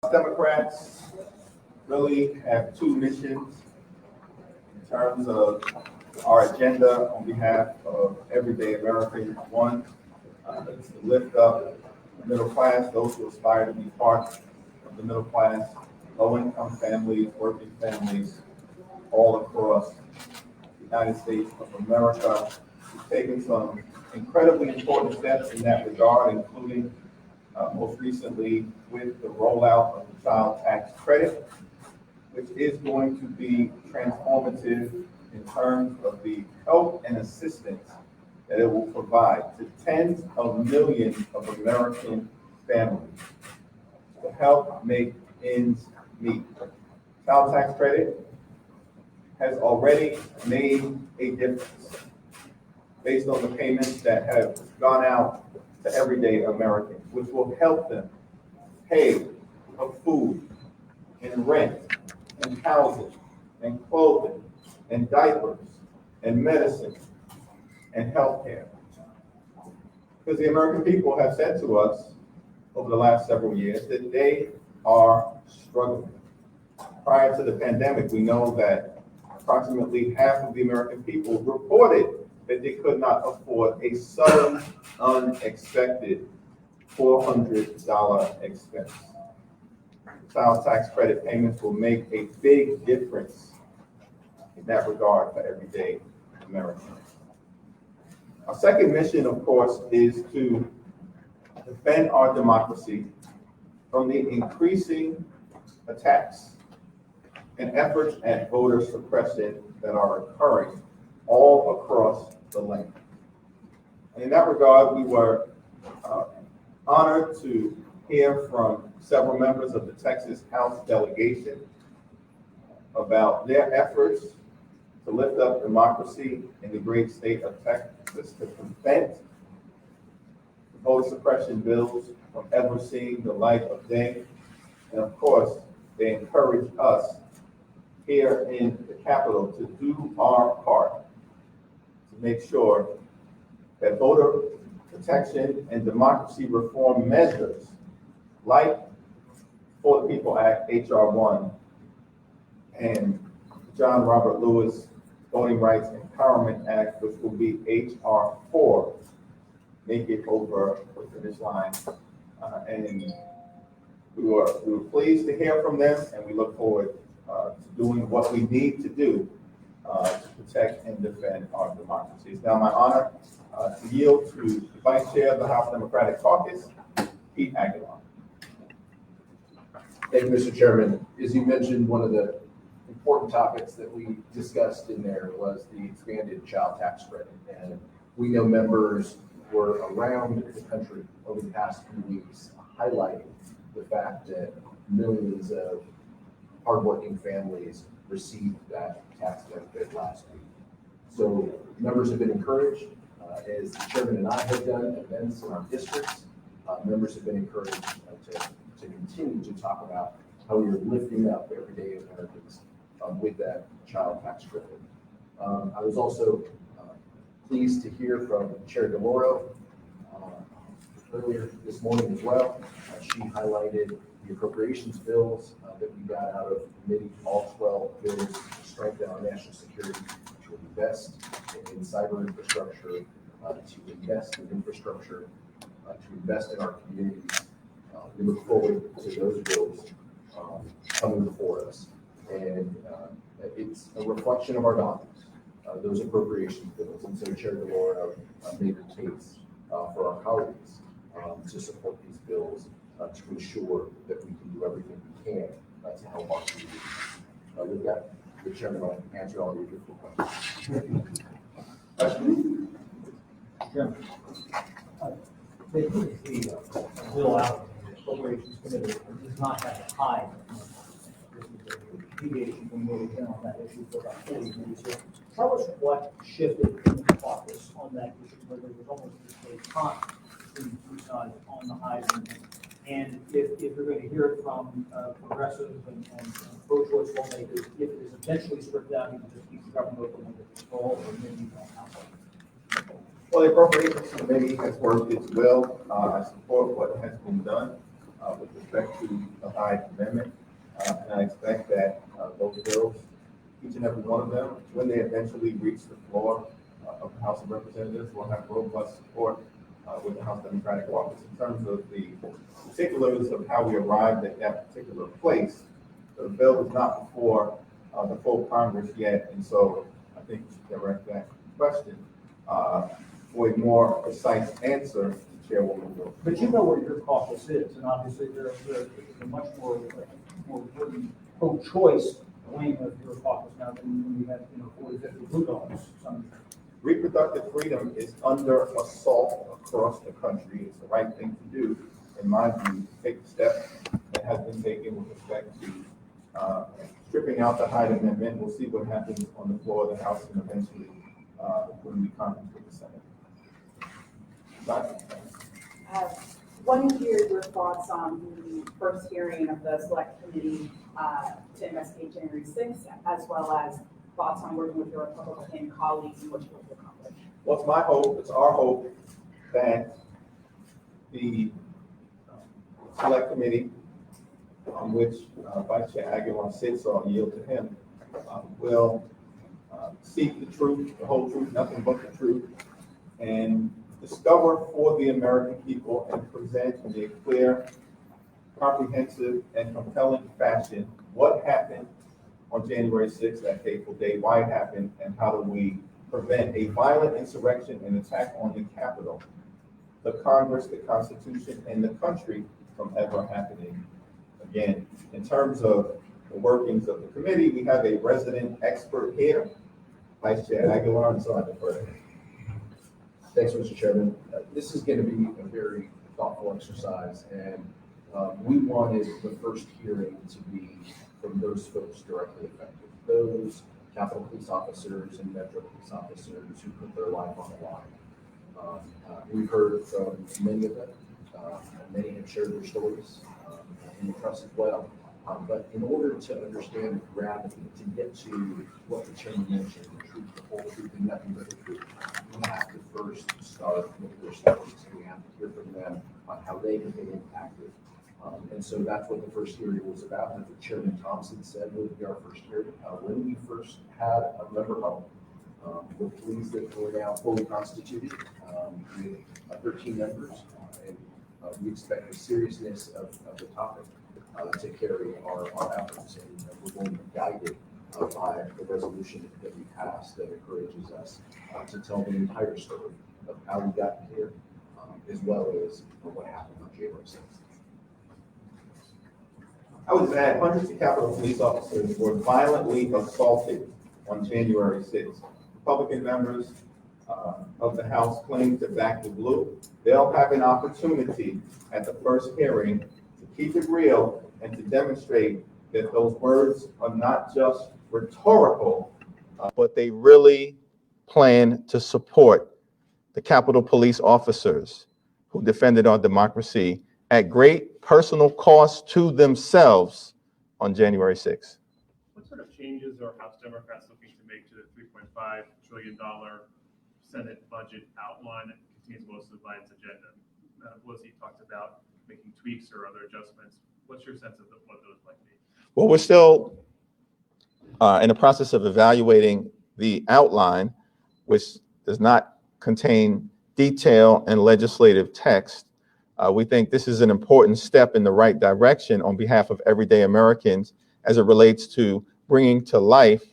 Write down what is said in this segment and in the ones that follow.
Democrats really have two missions in terms of our agenda on behalf of everyday Americans. One is to lift up the middle class, those who aspire to be part of the middle class, low-income families, working families, all across the United States of America. We've taken some incredibly important steps in that regard, including most recently with the rollout of the child tax credit, which is going to be transformative in terms of the help and assistance that it will provide to tens of millions of American families to help make ends meet. Child tax credit has already made a difference based on the payments that have gone out to everyday Americans, which will help them pay for food and rent and housing and clothing and diapers and medicine and health care. Because the American people have said to us over the last several years that they are struggling. Prior to the pandemic, we know that approximately half of the American people reported that they could not afford a sudden, unexpected $400 expense. Child tax credit payments will make a big difference in that regard for everyday Americans. Our second mission, of course, is to defend our democracy from the increasing attacks and efforts at voter suppression that are occurring all across the land. And in that regard, we were honored to hear from several members of the Texas House delegation about their efforts to lift up democracy in the great state of Texas, to prevent voter suppression bills from ever seeing the light of day. And of course, they encourage us here in the Capitol to do our part to make sure that voter protection and democracy reform measures like For the People Act, H.R. 1, and John Robert Lewis Voting Rights Empowerment Act, which will be H.R. 4, make it over the finish line. And we were pleased to hear from them, and we look forward to doing what we need to do to protect and defend our democracy. It's now my honor to yield to the Vice Chair of the House Democratic Caucus, Pete Aguilar. Thank you, Mr. Chairman. As you mentioned, one of the important topics that we discussed in there was the expanded child tax credit. And we know members were around the country over the past few weeks highlighting the fact that millions of hardworking families received that tax benefit last week. So members have been encouraged, as the chairman and I have done events in our districts, members have been encouraged to continue to talk about how we are lifting up everyday Americans with that child tax credit. I was also pleased to hear from Chair DeLauro earlier this morning as well. She highlighted the appropriations bills that we got out of committee, all 12 bills to strengthen our national security, to invest in cyber infrastructure, to invest in infrastructure, to invest in our communities. We look forward to those bills coming before us. And it's a reflection of our dollars, those appropriations bills. And so Chair DeLauro made the case for our colleagues to support these bills to ensure that we can do everything we can to help our communities. With that, the chairman will answer all your difficult questions. Yeah. They put the bill out, the appropriations committee does not have to hide. This is a deviation from where we've been on that issue for about 40 years. So tell us what shifted in the caucus on that issue, where there was almost a conflict between the two sides on the hiding. And if you're going to hear it from progressives and pro-choice lawmakers, if it is eventually stripped down, you can just keep the government open under control, or maybe you don't have one. Well, the Appropriations Committee has worked its will. I support what has been done with respect to the Hyde Amendment. And I expect that those bills, each and every one of them, when they eventually reach the floor of the House of Representatives, will have robust support with the House Democratic Caucus. In terms of the particulars of how we arrived at that particular place, the bill is not before the full Congress yet, and so I think we should direct that question for a more precise answer to Chairwoman Wilson. But you know where your caucus is, and obviously there's a much more pro-choice wing of your caucus now than when you had, 40, 50 blue dogs. Reproductive freedom is under assault across the country. It's the right thing to do, in my view, to take the steps that have been taken with respect to stripping out the Hyde Amendment. We'll see what happens on the floor of the House and eventually when we conference with the Senate. Want to hear your thoughts on the first hearing of the Select Committee to investigate January 6th, as well as thoughts on working with your Republican colleagues and what you hope to accomplish. Well, it's my hope, it's our hope that the Select Committee, on which Vice Chair Aguilar sits, so I'll yield to him, will seek the truth, the whole truth, nothing but the truth, and discover for the American people and present in a clear, comprehensive, and compelling fashion what happened on January 6th, that fateful day, why it happened, and how do we prevent a violent insurrection and attack on the Capitol, the Congress, the Constitution, and the country from ever happening again. In terms of the workings of the committee, we have a resident expert here, Vice Chair Aguilar, and so I defer to him. Thanks, Mr. Chairman. This is going to be a very thoughtful exercise, and we wanted the first hearing to be from those folks directly affected, those Capitol Police officers and Metro Police officers who put their life on the line. We've heard from many of them. Many have shared their stories in the press as well. But in order to understand the gravity, to get to what the chairman mentioned, the truth, the whole truth, and nothing but the truth, we have to first start with their stories. We have to hear from them on how they have been impacted. And so that's what the first hearing was about. That's what Chairman Thompson said would be our first hearing. When we first had a member hub, we're pleased that we're now fully constituted with 13 members. And we expect the seriousness of the topic to carry our efforts, and we're going to be guided by the resolution that we passed that encourages us to tell the entire story of how we got here, as well as what happened on January 6th. I would add, hundreds of Capitol Police officers were violently assaulted on January 6th. Republican members of the House claim to back the blue. They'll have an opportunity at the first hearing to keep it real and to demonstrate that those words are not just rhetorical, but they really plan to support the Capitol Police officers who defended our democracy at great personal cost to themselves on January 6th. What sort of changes are House Democrats looking to make to the $3.5 trillion Senate budget outline that contains most of Biden's agenda? Madam Pelosi talked about making tweaks or other adjustments. What's your sense of what those might be? Well, we're still in the process of evaluating the outline, which does not contain detail and legislative text. We think this is an important step in the right direction on behalf of everyday Americans as it relates to bringing to life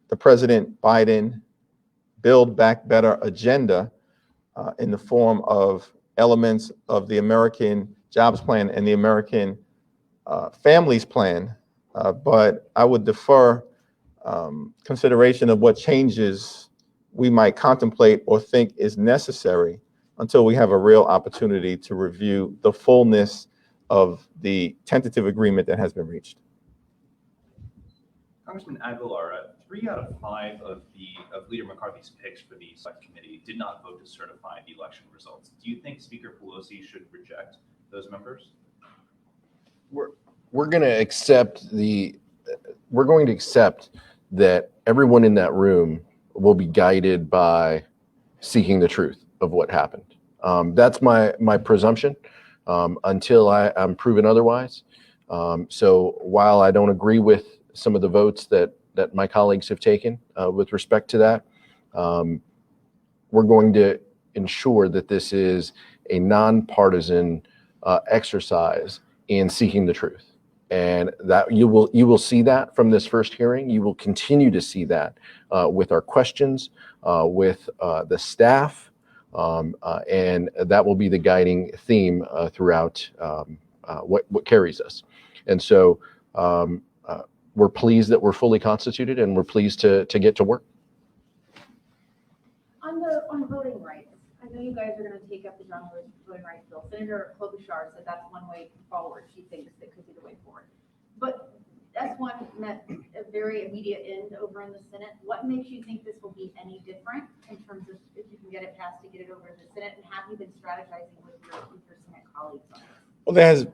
the President Biden Build Back Better agenda in the form of elements of the American Jobs Plan and the American Families Plan. But I would defer consideration of what changes we might contemplate or think is necessary until we have a real opportunity to review the fullness of the tentative agreement that has been reached. Congressman Aguilar, 3 out of 5 of Leader McCarthy's picks for the Select Committee did not vote to certify the election results. Do you think Speaker Pelosi should reject those members? We're going to accept that everyone in that room will be guided by seeking the truth of what happened. That's my presumption. until I'm proven otherwise. So while I don't agree with some of the votes that my colleagues have taken with respect to that, we're going to ensure that this is a nonpartisan exercise in seeking the truth. And that you will see that from this first hearing. You will continue to see that with our questions, with the staff, and that will be the guiding theme throughout what carries us. And so we're pleased that we're fully constituted, and we're pleased to get to work. On voting rights, I know you guys are going to take up the John Lewis voting rights bill. Senator Klobuchar said that's one way forward. She thinks that could be the way forward. But S1 met a very immediate end over in the Senate. What makes you think this will be any different in terms of if you can get it passed to get it over to the Senate? And have you been strategizing with your Senate colleagues on this? Well, there has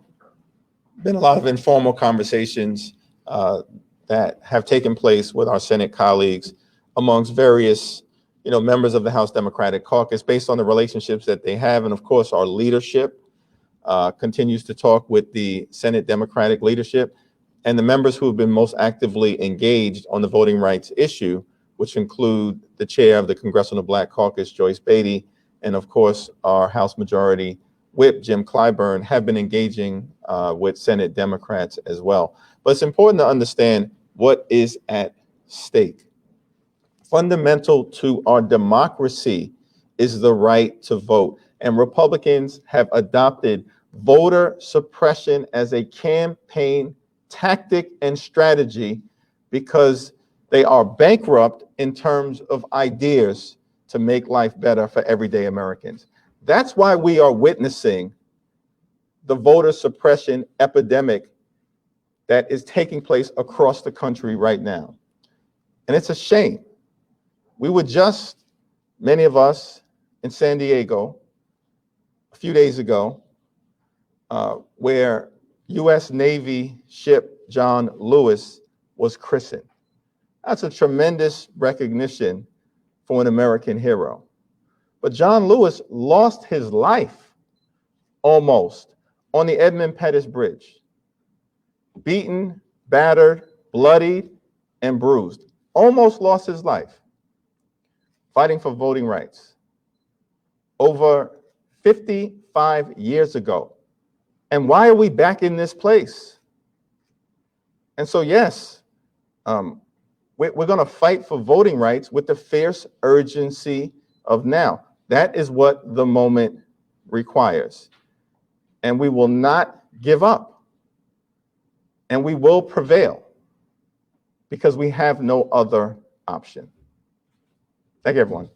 been a lot of informal conversations that have taken place with our Senate colleagues amongst various members of the House Democratic Caucus based on the relationships that they have. And of course, our leadership continues to talk with the Senate Democratic leadership and the members who have been most actively engaged on the voting rights issue, which include the chair of the Congressional Black Caucus, Joyce Beatty, and of course, our House Majority Whip, Jim Clyburn, have been engaging with Senate Democrats as well. But it's important to understand what is at stake. Fundamental to our democracy is the right to vote. And Republicans have adopted voter suppression as a campaign tactic and strategy because they are bankrupt in terms of ideas to make life better for everyday Americans. That's why we are witnessing the voter suppression epidemic that is taking place across the country right now. And it's a shame. We were just, many of us, in San Diego a few days ago, where U.S. Navy ship John Lewis was christened. That's a tremendous recognition for an American hero. But John Lewis lost his life almost on the Edmund Pettus Bridge. Beaten, battered, bloodied, and bruised. Almost lost his life fighting for voting rights over 55 years ago. And why are we back in this place? And so, yes, we're going to fight for voting rights with the fierce urgency of now. That is what the moment requires. And we will not give up. And we will prevail because we have no other option. Thank you, everyone.